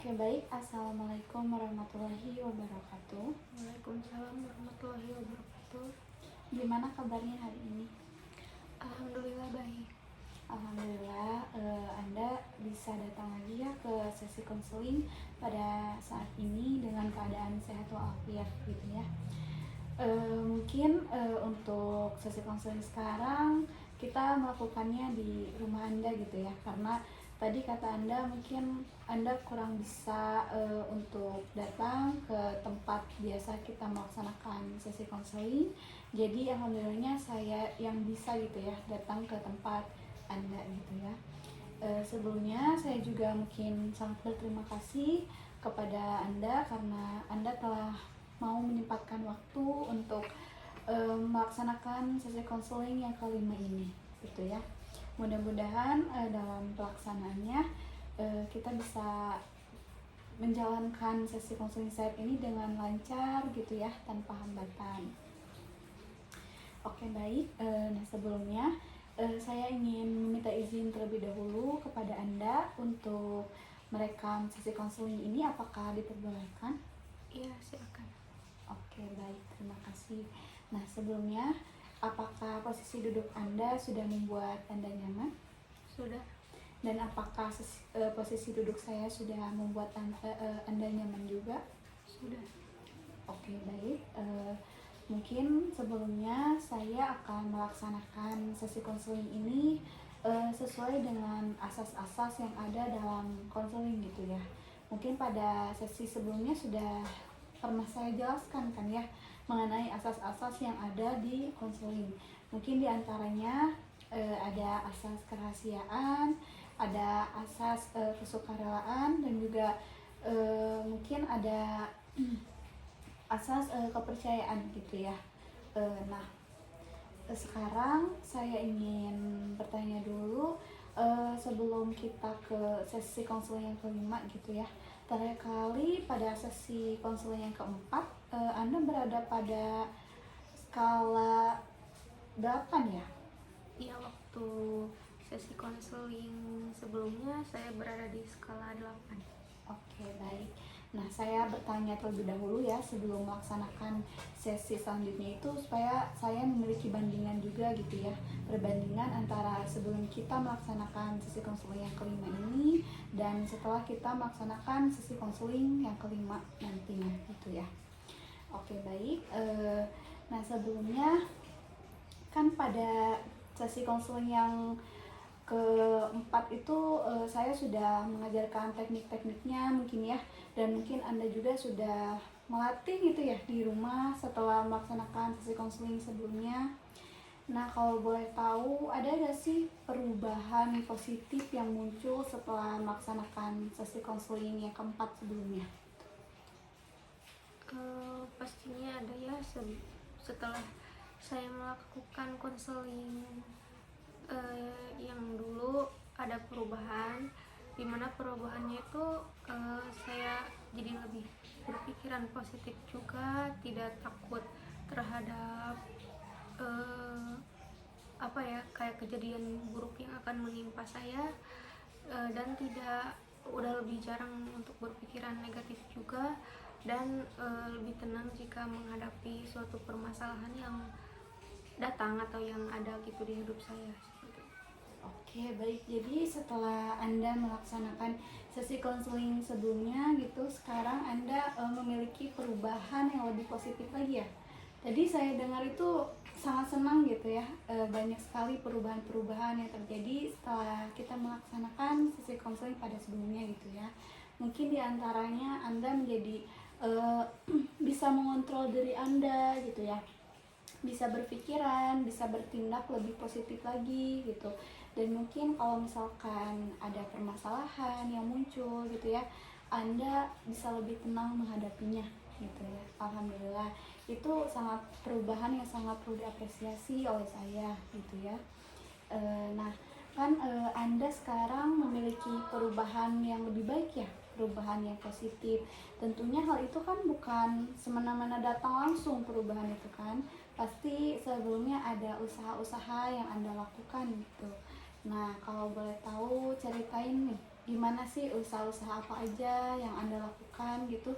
Oke, baik. Assalamualaikum warahmatullahi wabarakatuh. Waalaikumsalam warahmatullahi wabarakatuh. Gimana kabarnya hari ini? Alhamdulillah baik. Alhamdulillah, Anda bisa datang lagi ya ke sesi konseling pada saat ini dengan keadaan sehat walafiat gitu ya. Mungkin untuk sesi konseling sekarang kita melakukannya di rumah Anda gitu ya, karena tadi kata Anda mungkin Anda kurang bisa untuk datang ke tempat biasa kita melaksanakan sesi konseling. Jadi alhamdulillahnya saya yang bisa gitu ya datang ke tempat Anda gitu ya. Sebelumnya saya juga mungkin sangat berterima kasih kepada Anda karena Anda telah mau menyempatkan waktu untuk melaksanakan sesi konseling yang kelima ini gitu ya. Mudah-mudahan dalam pelaksanaannya kita bisa menjalankan sesi konseling saat ini dengan lancar gitu ya, tanpa hambatan. Oke, baik. Nah, sebelumnya saya ingin meminta izin terlebih dahulu kepada Anda untuk merekam sesi konseling ini. Apakah diperbolehkan? Iya, silakan. Oke, baik. Terima kasih. Nah, sebelumnya, apakah posisi duduk Anda sudah membuat Anda nyaman? Sudah. Dan apakah posisi duduk saya sudah membuat Anda nyaman juga? Sudah. Oke, baik. Mungkin sebelumnya saya akan melaksanakan sesi konseling ini sesuai dengan asas-asas yang ada dalam konseling gitu ya. Mungkin pada sesi sebelumnya sudah pernah saya jelaskan kan ya mengenai asas-asas yang ada di konseling. Mungkin diantaranya ada asas kerahasiaan, ada asas kesukarelaan, dan juga mungkin ada asas kepercayaan gitu ya. Nah, sekarang saya ingin bertanya dulu sebelum kita ke sesi konseling yang kelima gitu ya. Terakhir kali pada sesi konseling yang keempat, Anda berada pada skala 8 ya? Iya, waktu sesi konseling sebelumnya saya berada di skala 8. Oke, baik. Nah, saya bertanya terlebih dahulu ya sebelum melaksanakan sesi selanjutnya itu supaya saya memiliki bandingan juga gitu ya. Perbandingan antara sebelum kita melaksanakan sesi konseling yang kelima ini dan setelah kita melaksanakan sesi konseling yang kelima nantinya gitu ya. Oke, baik. Nah, sebelumnya kan pada sesi konseling yang keempat itu saya sudah mengajarkan teknik-tekniknya mungkin ya, dan mungkin Anda juga sudah melatih gitu ya di rumah setelah melaksanakan sesi konseling sebelumnya. Nah, kalau boleh tahu ada nggak sih perubahan positif yang muncul setelah melaksanakan sesi konseling yang keempat sebelumnya? Pastinya ada ya, setelah saya melakukan konseling yang dulu ada perubahan, dimana perubahannya itu saya jadi lebih berpikiran positif juga, tidak takut terhadap kayak kejadian buruk yang akan menimpa saya, dan udah lebih jarang untuk berpikiran negatif juga, dan lebih tenang jika menghadapi suatu permasalahan yang datang atau yang ada gitu di hidup saya. Oke, baik. Jadi setelah Anda melaksanakan sesi konseling sebelumnya gitu, sekarang Anda memiliki perubahan yang lebih positif lagi ya. Tadi saya dengar itu sangat senang gitu ya, banyak sekali perubahan-perubahan yang terjadi setelah kita melaksanakan sesi konseling pada sebelumnya gitu ya. Mungkin diantaranya Anda menjadi bisa mengontrol diri Anda gitu ya, bisa berpikiran, bisa bertindak lebih positif lagi gitu. Dan mungkin kalau misalkan ada permasalahan yang muncul gitu ya, Anda bisa lebih tenang menghadapinya gitu ya. Alhamdulillah, itu sangat perubahan yang sangat perlu diapresiasi oleh saya gitu ya. Nah, kan Anda sekarang memiliki perubahan yang lebih baik ya, perubahan yang positif. Tentunya hal itu kan bukan semena-mena datang langsung perubahan itu kan. Pasti sebelumnya ada usaha-usaha yang Anda lakukan gitu. Nah, kalau boleh tahu ceritain nih, gimana sih usaha-usaha apa aja yang Anda lakukan gitu,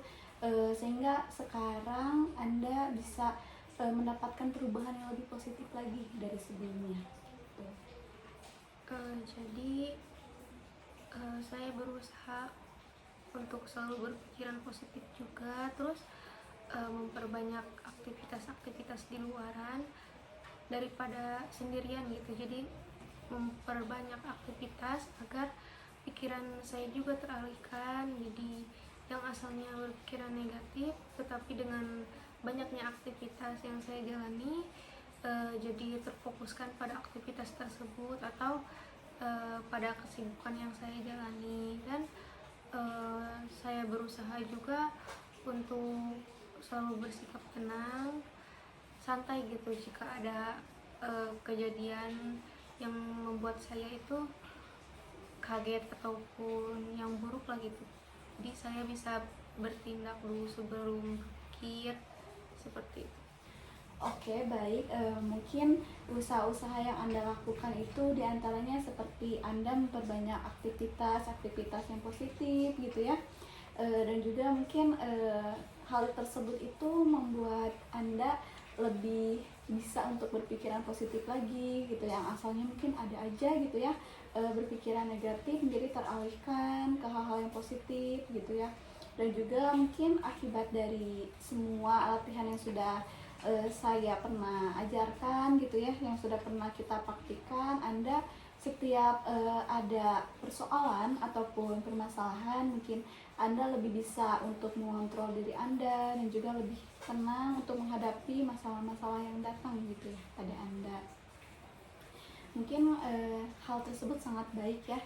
sehingga sekarang Anda bisa mendapatkan perubahan yang lebih positif lagi dari sebelumnya gitu. Jadi saya berusaha untuk selalu berpikiran positif juga, terus memperbanyak aktivitas-aktivitas di luaran daripada sendirian gitu. Jadi memperbanyak aktivitas agar pikiran saya juga teralihkan, jadi yang asalnya berpikiran negatif tetapi dengan banyaknya aktivitas yang saya jalani jadi terfokuskan pada aktivitas tersebut atau pada kesibukan yang saya jalani. Dan saya berusaha juga untuk selalu bersikap tenang, santai gitu jika ada kejadian yang membuat saya itu kaget ataupun yang buruk lah gitu. Jadi saya bisa bertindak dulu sebelum berpikir seperti itu. Oke, baik. Mungkin usaha-usaha yang Anda lakukan itu diantaranya seperti Anda memperbanyak aktivitas yang positif gitu ya. Dan juga mungkin hal tersebut itu membuat Anda lebih bisa untuk berpikiran positif lagi gitu. Yang asalnya mungkin ada aja gitu ya, berpikiran negatif menjadi teralihkan ke hal-hal yang positif gitu ya. Dan juga mungkin akibat dari semua latihan yang sudah saya pernah ajarkan gitu ya, yang sudah pernah kita praktikkan, Anda setiap ada persoalan ataupun permasalahan, mungkin Anda lebih bisa untuk mengontrol diri Anda dan juga lebih tenang untuk menghadapi masalah-masalah yang datang gitu ya pada Anda. Mungkin hal tersebut sangat baik ya.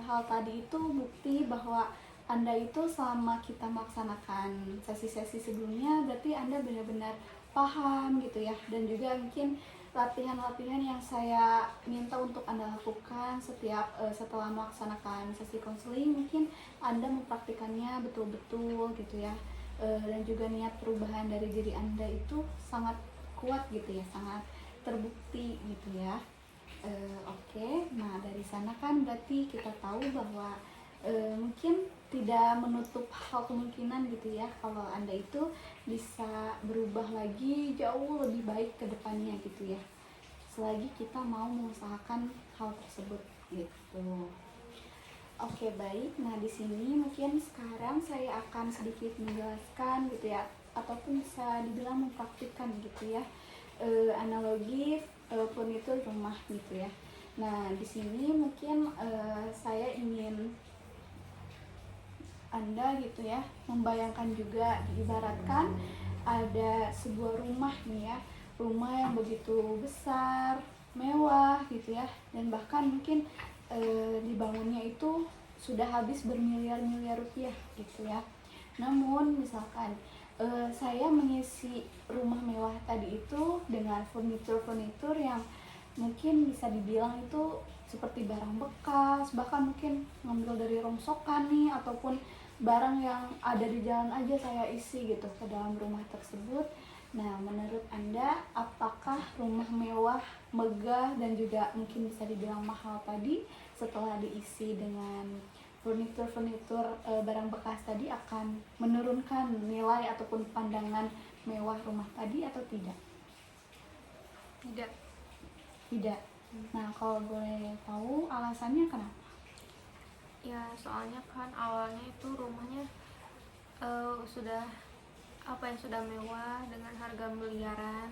Hal tadi itu bukti bahwa Anda itu selama kita melaksanakan sesi-sesi sebelumnya berarti Anda benar-benar paham gitu ya. Dan juga mungkin latihan-latihan yang saya minta untuk Anda lakukan setiap setelah melaksanakan sesi konseling, mungkin Anda mempraktikannya betul-betul gitu ya. Dan juga niat perubahan dari diri Anda itu sangat kuat gitu ya, sangat terbukti gitu ya. Oke, nah dari sana kan berarti kita tahu bahwa mungkin tidak menutup hal kemungkinan gitu ya kalau Anda itu bisa berubah lagi jauh lebih baik ke depannya gitu ya, selagi kita mau mengusahakan hal tersebut gitu. Oke, baik. Nah di sini mungkin sekarang saya akan sedikit menjelaskan gitu ya, ataupun bisa dibilang mempraktikkan gitu ya, analogi furnitur rumah gitu ya. Nah di sini mungkin saya ingin Anda gitu ya membayangkan juga, diibaratkan ada sebuah rumah nih ya, rumah yang begitu besar, mewah gitu ya, dan bahkan mungkin dibangunnya itu sudah habis bermiliar-miliar rupiah gitu ya. Namun misalkan saya mengisi rumah mewah tadi itu dengan furnitur-furnitur yang mungkin bisa dibilang itu seperti barang bekas, bahkan mungkin ngambil dari rongsokan nih, ataupun barang yang ada di jalan aja saya isi gitu ke dalam rumah tersebut. Nah menurut Anda apakah rumah mewah, megah, dan juga mungkin bisa dibilang mahal tadi setelah diisi dengan furnitur barang bekas tadi akan menurunkan nilai ataupun pandangan mewah rumah tadi atau tidak? Tidak. Tidak. Nah kalau boleh tahu alasannya kenapa? Ya soalnya kan awalnya itu rumahnya sudah sudah mewah dengan harga miliaran,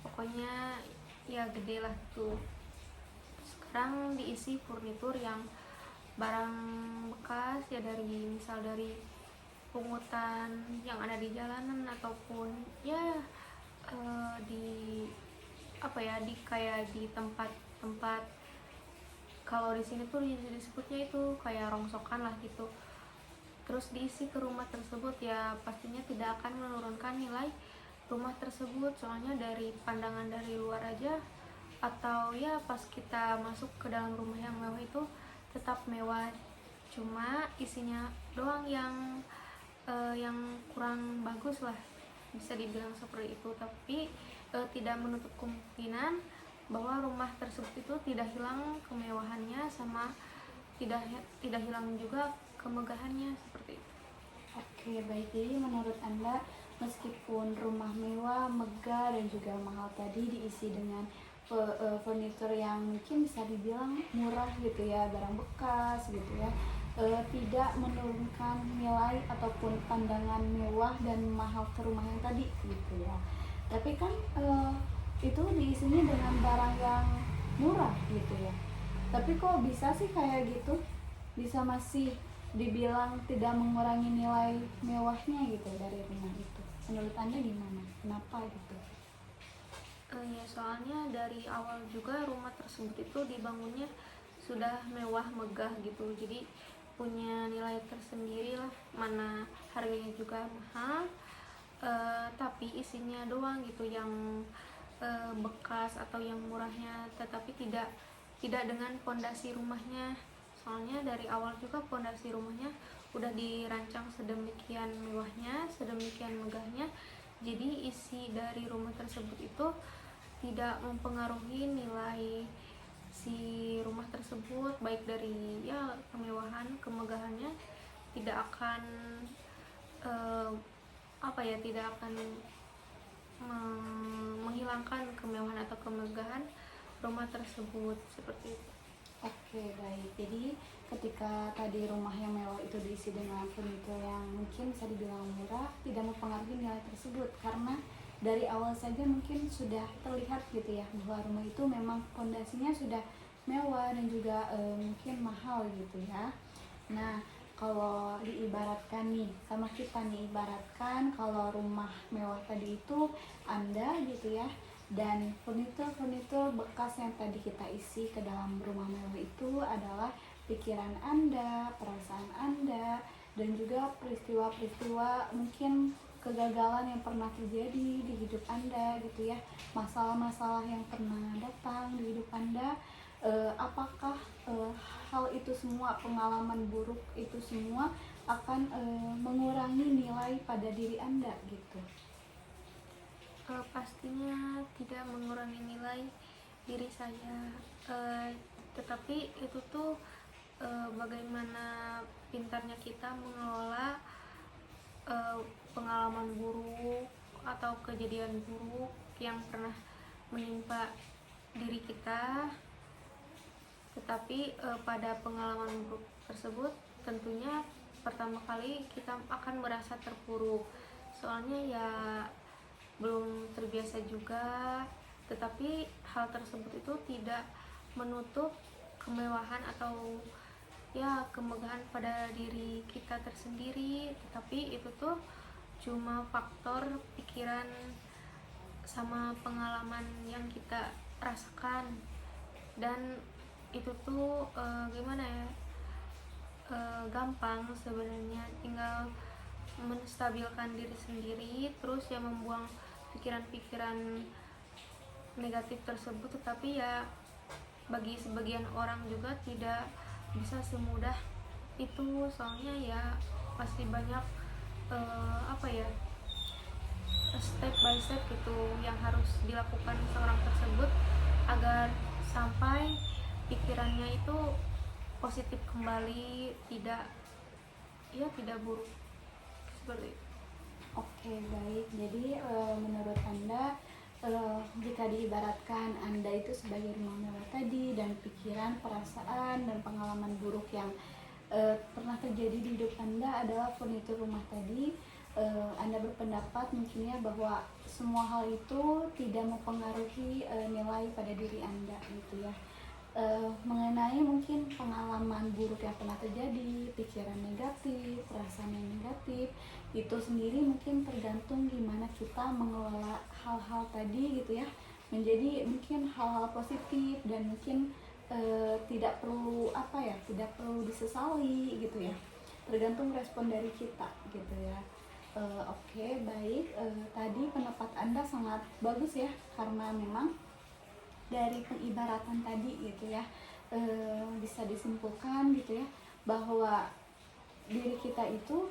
pokoknya ya gede lah tuh. Sekarang diisi furnitur yang barang bekas ya, dari misal dari pungutan yang ada di jalanan ataupun ya di di kayak di tempat-tempat, kalau di sini tuh disebutnya itu kayak rongsokan lah gitu. Terus diisi ke rumah tersebut ya pastinya tidak akan menurunkan nilai rumah tersebut, soalnya dari pandangan dari luar aja atau ya pas kita masuk ke dalam rumah yang mewah itu tetap mewah, cuma isinya doang yang kurang bagus lah, bisa dibilang seperti itu. Tapi tidak menutup kemungkinan bahwa rumah tersebut itu tidak hilang kemewahannya sama tidak hilang juga kemegahannya seperti itu. Oke, baik. Jadi menurut Anda, meskipun rumah mewah, megah, dan juga mahal tadi diisi dengan furnitur yang mungkin bisa dibilang murah gitu ya, barang bekas gitu ya, tidak menurunkan nilai ataupun pandangan mewah dan mahal ke rumah yang tadi gitu ya. Tapi kan itu diisinya dengan barang yang murah gitu ya. Tapi kok bisa sih kayak gitu? Bisa masih dibilang tidak mengurangi nilai mewahnya gitu dari rumah itu. Menurut Anda gimana? Kenapa gitu? Ya soalnya dari awal juga rumah tersebut itu dibangunnya sudah mewah megah gitu, jadi punya nilai tersendiri lah, mana harganya juga mahal, tapi isinya doang gitu yang bekas atau yang murahnya, tetapi tidak dengan pondasi rumahnya. Soalnya dari awal juga pondasi rumahnya udah dirancang sedemikian mewahnya, sedemikian megahnya, jadi isi dari rumah tersebut itu tidak mempengaruhi nilai si rumah tersebut, baik dari ya kemewahan, kemegahannya tidak akan tidak akan menghilangkan kemewahan atau kemegahan rumah tersebut seperti itu. Oke, baik. Jadi ketika tadi rumah yang mewah itu diisi dengan furnitur yang mungkin bisa dibilang murah, tidak mempengaruhi nilai tersebut karena dari awal saja mungkin sudah terlihat gitu ya bahwa rumah itu memang fondasinya sudah mewah dan juga mungkin mahal gitu ya. Nah, kalau diibaratkan nih sama kita nih, ibaratkan kalau rumah mewah tadi itu Anda gitu ya, dan furnitur bekas yang tadi kita isi ke dalam rumah mewah itu adalah pikiran Anda, perasaan Anda, dan juga peristiwa-peristiwa mungkin kegagalan yang pernah terjadi di hidup Anda gitu ya, masalah-masalah yang pernah datang di hidup Anda. Apakah hal itu semua, pengalaman buruk itu semua akan mengurangi nilai pada diri Anda gitu? Pastinya tidak mengurangi nilai diri saya, tetapi itu tuh bagaimana pintarnya kita mengelola pengalaman buruk atau kejadian buruk yang pernah menimpa diri kita. Tetapi pada pengalaman buruk tersebut tentunya pertama kali kita akan merasa terpuruk, soalnya ya belum terbiasa juga. Tetapi hal tersebut itu tidak menutup kemewahan atau ya kemegahan pada diri kita tersendiri, tetapi itu tuh cuma faktor pikiran sama pengalaman yang kita rasakan, dan itu tuh gimana ya, gampang sebenarnya, tinggal menstabilkan diri sendiri, terus ya membuang pikiran-pikiran negatif tersebut. Tetapi ya bagi sebagian orang juga tidak bisa semudah itu, soalnya ya pasti banyak step by step gitu yang harus dilakukan seorang tersebut agar sampai pikirannya itu positif kembali, tidak buruk seperti itu. Oke, baik. Jadi menurut Anda, jika diibaratkan Anda itu sebagai rumah mewah tadi, dan pikiran, perasaan, dan pengalaman buruk yang pernah terjadi di hidup Anda adalah furnitur rumah tadi, Anda berpendapat mungkin ya bahwa semua hal itu tidak mempengaruhi nilai pada diri Anda gitu ya. Mengenai mungkin pengalaman buruk yang pernah terjadi, pikiran negatif, perasaan yang negatif, itu sendiri mungkin tergantung gimana kita mengelola hal-hal tadi gitu ya, menjadi mungkin hal-hal positif dan mungkin tidak perlu tidak perlu disesali gitu ya, tergantung respon dari kita gitu ya. Oke, baik. Tadi pendapat Anda sangat bagus ya, karena memang dari pengibaratan tadi gitu ya, bisa disimpulkan gitu ya bahwa diri kita itu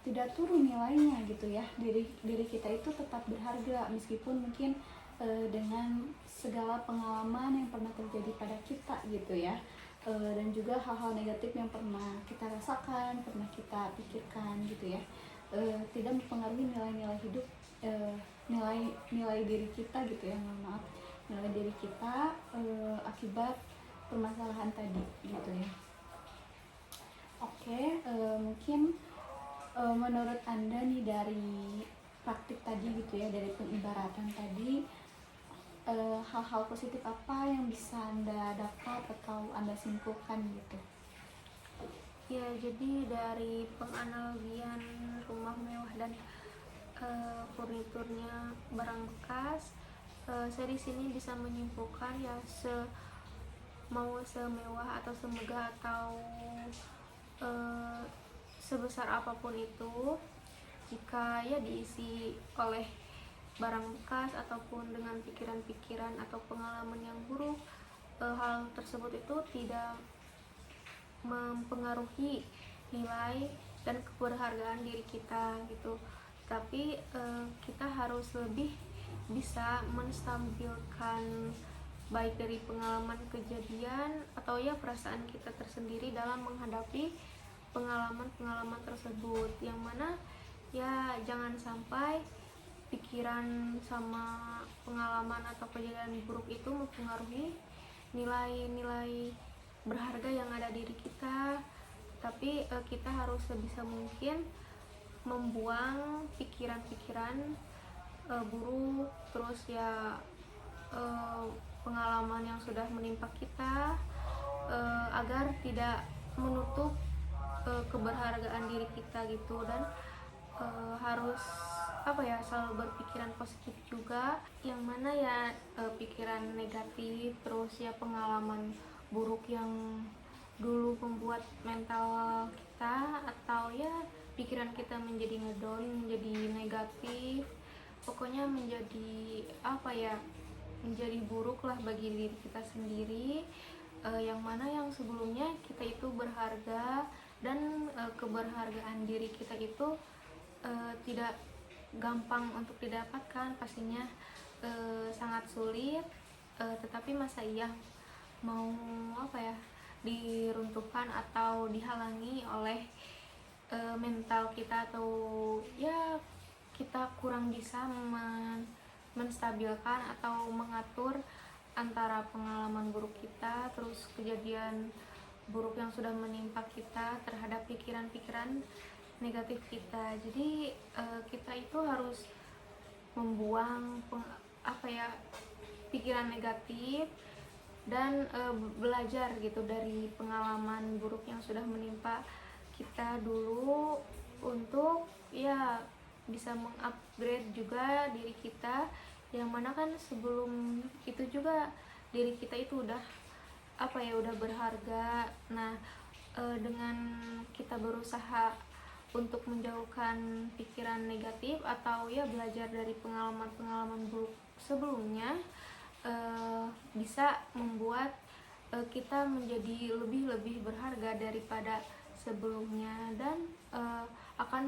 tidak turun nilainya gitu ya, diri kita itu tetap berharga meskipun mungkin dengan segala pengalaman yang pernah terjadi pada kita gitu ya. dan juga hal-hal negatif yang pernah kita rasakan, pernah kita pikirkan gitu ya, tidak mempengaruhi nilai-nilai hidup, nilai diri kita gitu ya, mohon maaf, nilai diri kita akibat permasalahan tadi gitu ya. Oke, mungkin menurut Anda nih dari praktik tadi gitu ya, dari pengibaratan tadi, hal-hal positif apa yang bisa Anda dapat atau Anda simpulkan gitu? Ya, jadi dari penganalogian rumah mewah dan furniturnya barang bekas, saya di sini bisa menyimpulkan ya, mau semewah atau semegah atau sebesar apapun itu, jika ya diisi oleh barang bekas ataupun dengan pikiran-pikiran atau pengalaman yang buruk, hal tersebut itu tidak mempengaruhi nilai dan keberhargaan diri kita gitu. Tapi kita harus lebih bisa menstabilkan baik dari pengalaman kejadian atau ya perasaan kita tersendiri dalam menghadapi pengalaman-pengalaman tersebut, yang mana ya jangan sampai pikiran sama pengalaman atau kejadian buruk itu mempengaruhi nilai-nilai berharga yang ada di diri kita. Tapi kita harus sebisa mungkin membuang pikiran-pikiran buruk, terus ya pengalaman yang sudah menimpa kita, agar tidak menutup keberhargaan diri kita gitu. Dan harus selalu berpikiran positif juga, yang mana ya pikiran negatif terus ya pengalaman buruk yang dulu membuat mental kita atau ya pikiran kita menjadi ngedown, menjadi negatif, pokoknya menjadi menjadi buruk lah bagi diri kita sendiri, yang mana yang sebelumnya kita itu berharga, dan keberhargaan diri kita itu tidak gampang untuk didapatkan, pastinya sangat sulit, tetapi masa iya mau diruntuhkan atau dihalangi oleh mental kita, atau ya kita kurang bisa menstabilkan atau mengatur antara pengalaman buruk kita terus kejadian buruk yang sudah menimpa kita terhadap pikiran-pikiran negatif kita. Jadi kita itu harus membuang pikiran negatif dan belajar gitu dari pengalaman buruk yang sudah menimpa kita dulu, untuk ya bisa mengupgrade juga diri kita, yang mana kan sebelum itu juga diri kita itu udah berharga. Nah, dengan kita berusaha untuk menjauhkan pikiran negatif atau ya belajar dari pengalaman-pengalaman buruk sebelumnya, bisa membuat kita menjadi lebih berharga daripada sebelumnya, dan akan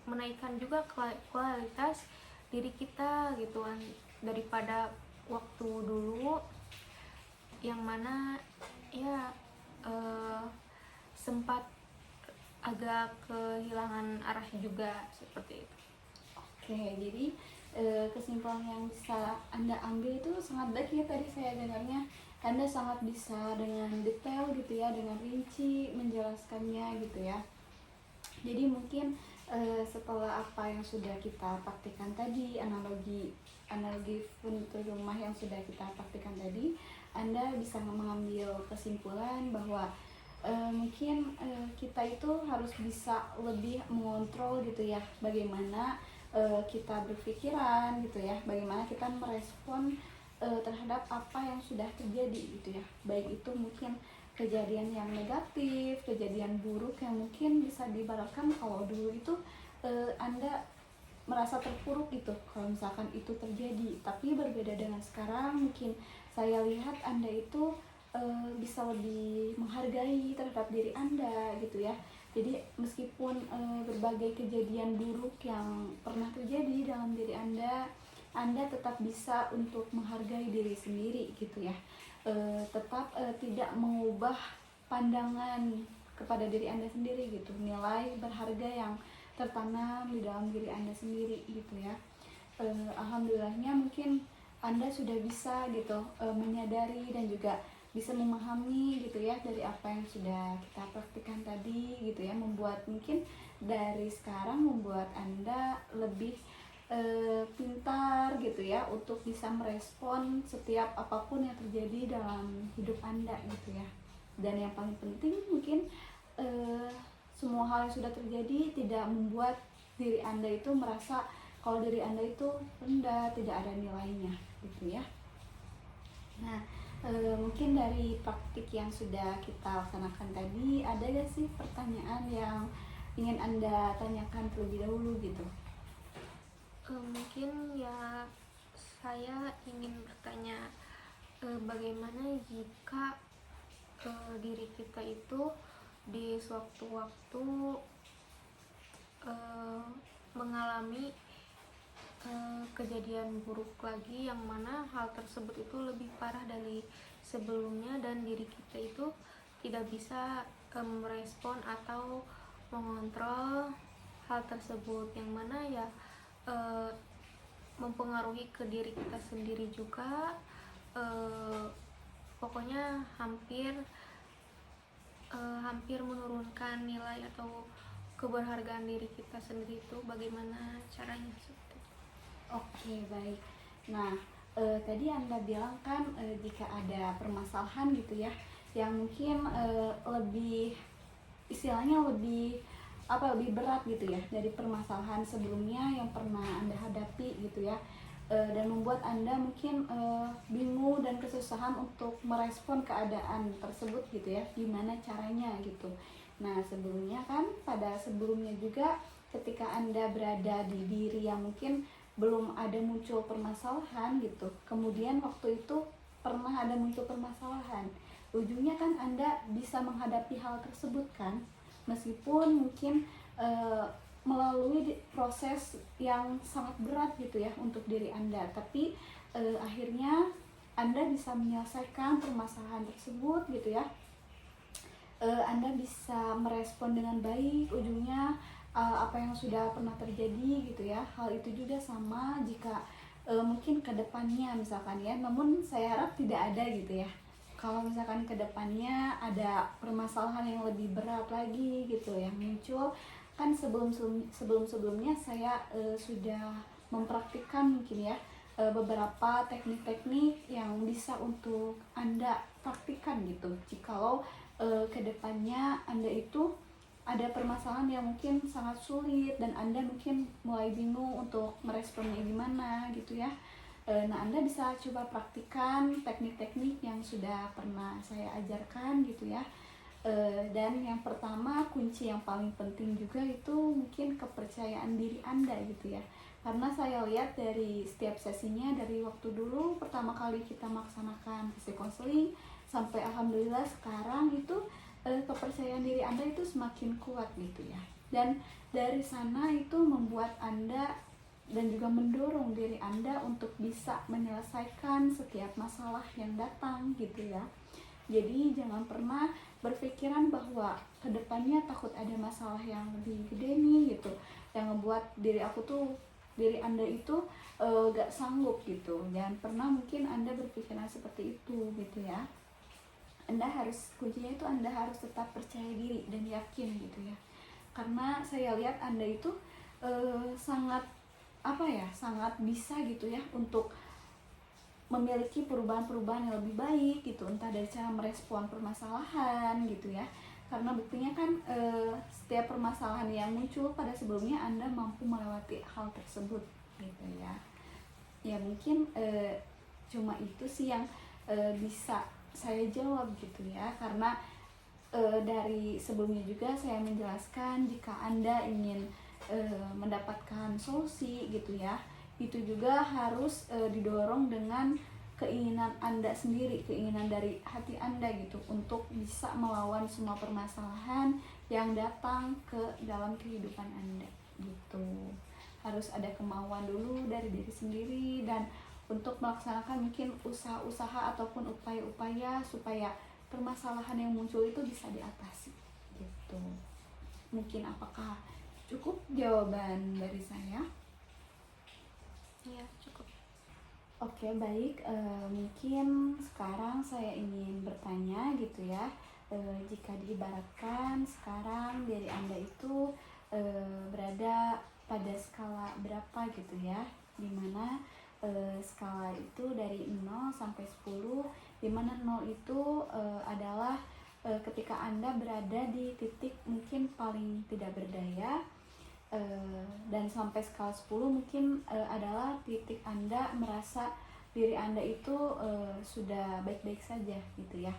menaikkan juga kualitas diri kita gitu kan, daripada waktu dulu yang mana ya sempat agak kehilangan arah juga seperti itu. Oke, jadi kesimpulan yang bisa Anda ambil itu sangat baik ya. Tadi saya dengarnya Anda sangat bisa dengan detail gitu ya, dengan rinci menjelaskannya gitu ya. Jadi mungkin setelah apa yang sudah kita praktikkan tadi, analogi furnitur rumah yang sudah kita praktikkan tadi, Anda bisa mengambil kesimpulan bahwa mungkin kita itu harus bisa lebih mengontrol gitu ya, bagaimana kita berpikiran gitu ya, bagaimana kita merespon terhadap apa yang sudah terjadi gitu ya, baik itu mungkin kejadian yang negatif, kejadian buruk yang mungkin bisa diibaratkan kalau dulu itu Anda merasa terpuruk gitu kalau misalkan itu terjadi, tapi berbeda dengan sekarang, mungkin saya lihat Anda itu bisa lebih menghargai terhadap diri Anda gitu ya. Jadi meskipun berbagai kejadian buruk yang pernah terjadi dalam diri Anda tetap bisa untuk menghargai diri sendiri gitu ya. Tetap tidak mengubah pandangan kepada diri Anda sendiri gitu, nilai berharga yang tertanam di dalam diri Anda sendiri gitu ya. Alhamdulillahnya mungkin Anda sudah bisa gitu menyadari dan juga bisa memahami gitu ya dari apa yang sudah kita praktikkan tadi gitu ya, membuat mungkin dari sekarang membuat Anda lebih pintar gitu ya untuk bisa merespon setiap apapun yang terjadi dalam hidup Anda gitu ya. Dan yang paling penting mungkin semua hal yang sudah terjadi tidak membuat diri Anda itu merasa kalau diri Anda itu rendah, tidak ada nilainya gitu ya. Nah, mungkin dari praktik yang sudah kita laksanakan tadi, ada gak sih pertanyaan yang ingin Anda tanyakan terlebih dahulu gitu? Mungkin ya saya ingin bertanya, bagaimana jika diri kita itu di sewaktu-waktu mengalami kejadian buruk lagi, yang mana hal tersebut itu lebih parah dari sebelumnya dan diri kita itu tidak bisa merespon atau mengontrol hal tersebut, yang mana ya mempengaruhi ke diri kita sendiri juga. Pokoknya hampir menurunkan nilai atau keberhargaan diri kita sendiri. Itu bagaimana caranya seperti itu? Oke, baik. Nah, tadi Anda bilang kan jika ada permasalahan gitu ya yang mungkin lebih istilahnya lebih berat gitu ya dari permasalahan sebelumnya yang pernah Anda hadapi gitu ya, dan membuat Anda mungkin bingung dan kesusahan untuk merespon keadaan tersebut gitu ya, gimana caranya gitu. Nah, sebelumnya kan pada sebelumnya juga ketika Anda berada di diri yang mungkin belum ada muncul permasalahan gitu, kemudian waktu itu pernah ada muncul permasalahan, ujungnya kan Anda bisa menghadapi hal tersebut kan, meskipun mungkin melalui proses yang sangat berat gitu ya untuk diri Anda, tapi akhirnya Anda bisa menyelesaikan permasalahan tersebut gitu ya. Anda bisa merespon dengan baik ujungnya apa yang sudah pernah terjadi gitu ya. Hal itu juga sama jika mungkin kedepannya misalkan ya, namun saya harap tidak ada gitu ya. Kalau misalkan kedepannya ada permasalahan yang lebih berat lagi gitu yang muncul, kan sebelumnya saya sudah mempraktikkan mungkin ya beberapa teknik-teknik yang bisa untuk Anda praktikkan gitu. Jikalau kedepannya Anda itu ada permasalahan yang mungkin sangat sulit dan Anda mungkin mulai bingung untuk meresponnya gimana gitu ya. Nah, Anda bisa coba praktikkan teknik-teknik yang sudah pernah saya ajarkan gitu ya. Dan yang pertama, kunci yang paling penting juga itu mungkin kepercayaan diri Anda gitu ya. Karena saya lihat dari setiap sesinya, dari waktu dulu pertama kali kita melaksanakan sesi konseling sampai alhamdulillah sekarang itu kepercayaan diri Anda itu semakin kuat gitu ya. Dan dari sana itu membuat Anda dan juga mendorong diri Anda untuk bisa menyelesaikan setiap masalah yang datang gitu ya. Jadi jangan pernah berpikiran bahwa kedepannya takut ada masalah yang lebih gede nih gitu, yang ngebuat diri Anda itu gak sanggup gitu. Jangan pernah mungkin Anda berpikiran seperti itu gitu ya. Kuncinya itu Anda harus tetap percaya diri dan yakin gitu ya. Karena saya lihat Anda itu sangat sangat bisa gitu ya untuk memiliki perubahan-perubahan yang lebih baik gitu, entah dari cara merespon permasalahan gitu ya. Karena buktinya kan setiap permasalahan yang muncul pada sebelumnya Anda mampu melewati hal tersebut gitu ya. Ya mungkin cuma itu sih yang bisa saya jawab gitu ya, karena dari sebelumnya juga saya menjelaskan jika Anda ingin mendapatkan solusi gitu ya, itu juga harus didorong dengan keinginan Anda sendiri, keinginan dari hati Anda gitu untuk bisa melawan semua permasalahan yang datang ke dalam kehidupan Anda gitu. Harus ada kemauan dulu dari diri sendiri dan untuk melaksanakan mungkin usaha-usaha ataupun upaya-upaya supaya permasalahan yang muncul itu bisa diatasi gitu. Mungkin apakah cukup jawaban dari saya? Ya, cukup. Oke, baik. Mungkin sekarang saya ingin bertanya gitu ya. Jika diibaratkan sekarang diri Anda itu berada pada skala berapa gitu ya, dimana skala itu dari 0 sampai 10, dimana 0 itu adalah ketika Anda berada di titik mungkin paling tidak berdaya, dan sampai skala 10 mungkin adalah titik Anda merasa diri Anda itu sudah baik-baik saja gitu ya.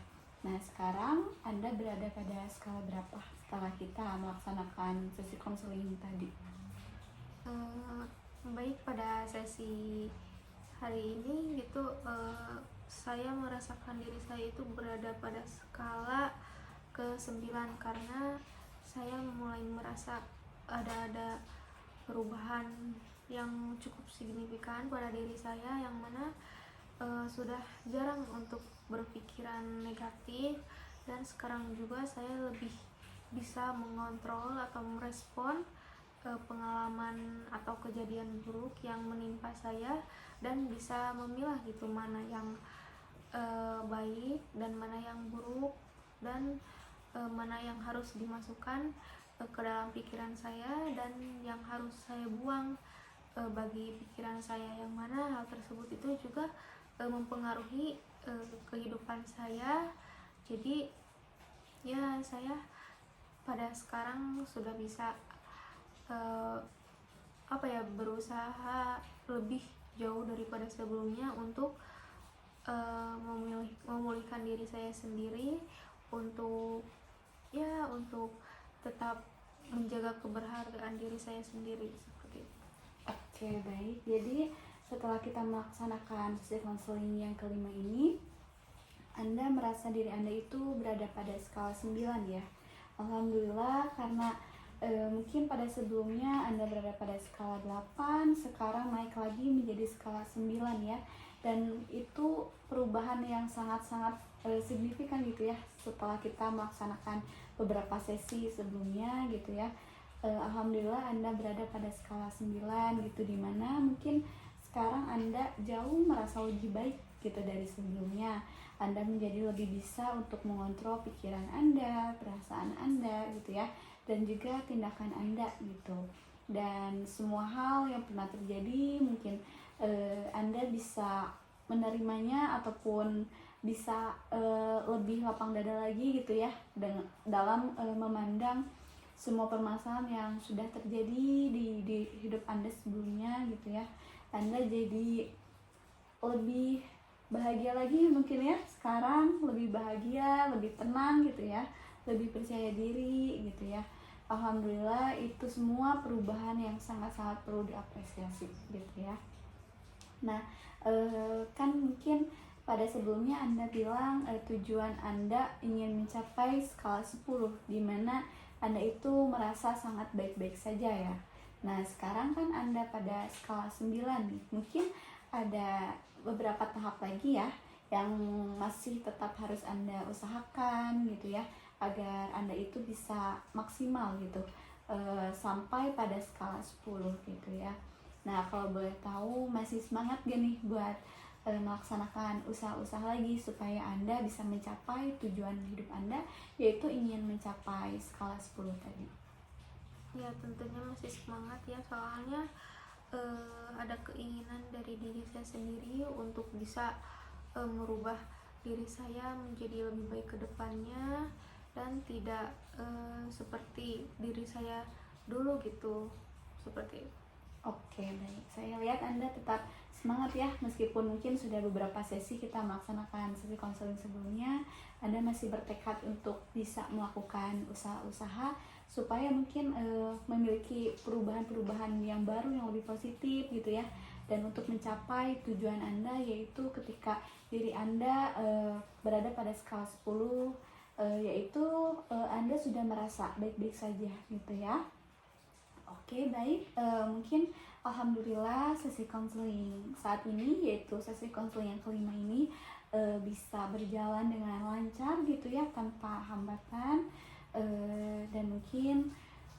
Nah, sekarang Anda berada pada skala berapa setelah kita melaksanakan sesi konseling tadi? Baik, pada sesi hari ini gitu saya merasakan diri saya itu berada pada skala ke-9 karena saya mulai merasa ada perubahan yang cukup signifikan pada diri saya, yang mana sudah jarang untuk berpikiran negatif, dan sekarang juga saya lebih bisa mengontrol atau merespon pengalaman atau kejadian buruk yang menimpa saya, dan bisa memilah gitu mana yang baik dan mana yang buruk, dan mana yang harus dimasukkan ke dalam pikiran saya dan yang harus saya buang bagi pikiran saya, yang mana hal tersebut itu juga mempengaruhi kehidupan saya. Jadi ya, saya pada sekarang sudah bisa berusaha lebih jauh daripada sebelumnya untuk memulihkan diri saya sendiri, untuk tetap menjaga keberhargaan diri saya sendiri, seperti itu. Oke, baik. Jadi setelah kita melaksanakan sesi konseling yang kelima ini, Anda merasa diri Anda itu berada pada skala 9 ya. Alhamdulillah, karena mungkin pada sebelumnya Anda berada pada skala 8, sekarang naik lagi menjadi skala 9 ya. Dan itu perubahan yang sangat-sangat signifikan gitu ya, setelah kita melaksanakan beberapa sesi sebelumnya gitu ya. Alhamdulillah Anda berada pada skala 9 gitu, dimana mungkin sekarang Anda jauh merasa lebih baik gitu dari sebelumnya. Anda menjadi lebih bisa untuk mengontrol pikiran Anda, perasaan Anda gitu ya, dan juga tindakan Anda gitu. Dan semua hal yang pernah terjadi mungkin Anda bisa menerimanya ataupun bisa lebih lapang dada lagi gitu ya, dalam memandang semua permasalahan yang sudah terjadi di hidup Anda sebelumnya gitu ya. Anda jadi lebih bahagia lagi mungkin ya, sekarang lebih bahagia, lebih tenang gitu ya, lebih percaya diri gitu ya. Alhamdulillah, itu semua perubahan yang sangat-sangat perlu diapresiasi gitu ya. Nah, kan mungkin pada sebelumnya Anda bilang tujuan Anda ingin mencapai skala 10, di mana Anda itu merasa sangat baik-baik saja ya. Nah, sekarang kan Anda pada skala 9 nih. Mungkin ada beberapa tahap lagi ya yang masih tetap harus Anda usahakan gitu ya, agar Anda itu bisa maksimal gitu sampai pada skala 10 gitu ya. Nah, kalau boleh tahu masih semangat gak nih buat melaksanakan usaha-usaha lagi supaya Anda bisa mencapai tujuan hidup Anda, yaitu ingin mencapai skala 10 tadi? Ya, tentunya masih semangat ya, soalnya ada keinginan dari diri saya sendiri untuk bisa merubah diri saya menjadi lebih baik ke depannya, dan tidak seperti diri saya dulu gitu, seperti itu. Oke, baik. Saya lihat Anda tetap semangat ya, meskipun mungkin sudah beberapa sesi kita melaksanakan sesi konseling sebelumnya, Anda masih bertekad untuk bisa melakukan usaha-usaha supaya mungkin memiliki perubahan-perubahan yang baru yang lebih positif gitu ya, dan untuk mencapai tujuan Anda, yaitu ketika diri Anda berada pada skala 10, yaitu Anda sudah merasa baik-baik saja gitu ya. Oke, baik. Mungkin alhamdulillah sesi konseling saat ini, yaitu sesi konseling yang kelima ini, bisa berjalan dengan lancar gitu ya, tanpa hambatan. Dan mungkin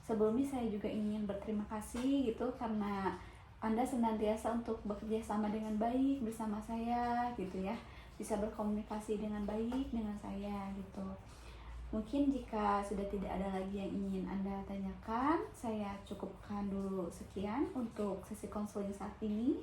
sebelumnya saya juga ingin berterima kasih gitu karena Anda senantiasa untuk bekerja sama dengan baik bersama saya gitu ya, bisa berkomunikasi dengan baik dengan saya gitu. Mungkin jika sudah tidak ada lagi yang ingin Anda tanyakan, saya cukupkan dulu sekian untuk sesi konseling saat ini.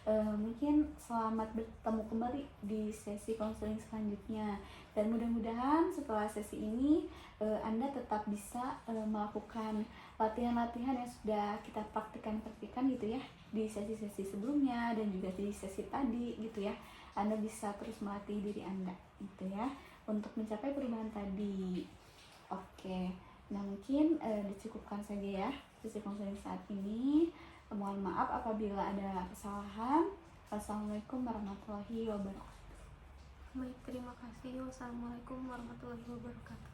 Mungkin selamat bertemu kembali di sesi konseling selanjutnya, dan mudah-mudahan setelah sesi ini Anda tetap bisa melakukan latihan-latihan yang sudah kita praktikkan gitu ya di sesi-sesi sebelumnya dan juga di sesi tadi gitu ya. Anda bisa terus melatih diri Anda gitu ya untuk mencapai perubahan tadi. Oke, nah mungkin dicukupkan saja ya sesi konseling saat ini. Mohon maaf apabila ada kesalahan. Wassalamualaikum warahmatullahi wabarakatuh. Baik, terima kasih. Wassalamualaikum warahmatullahi wabarakatuh.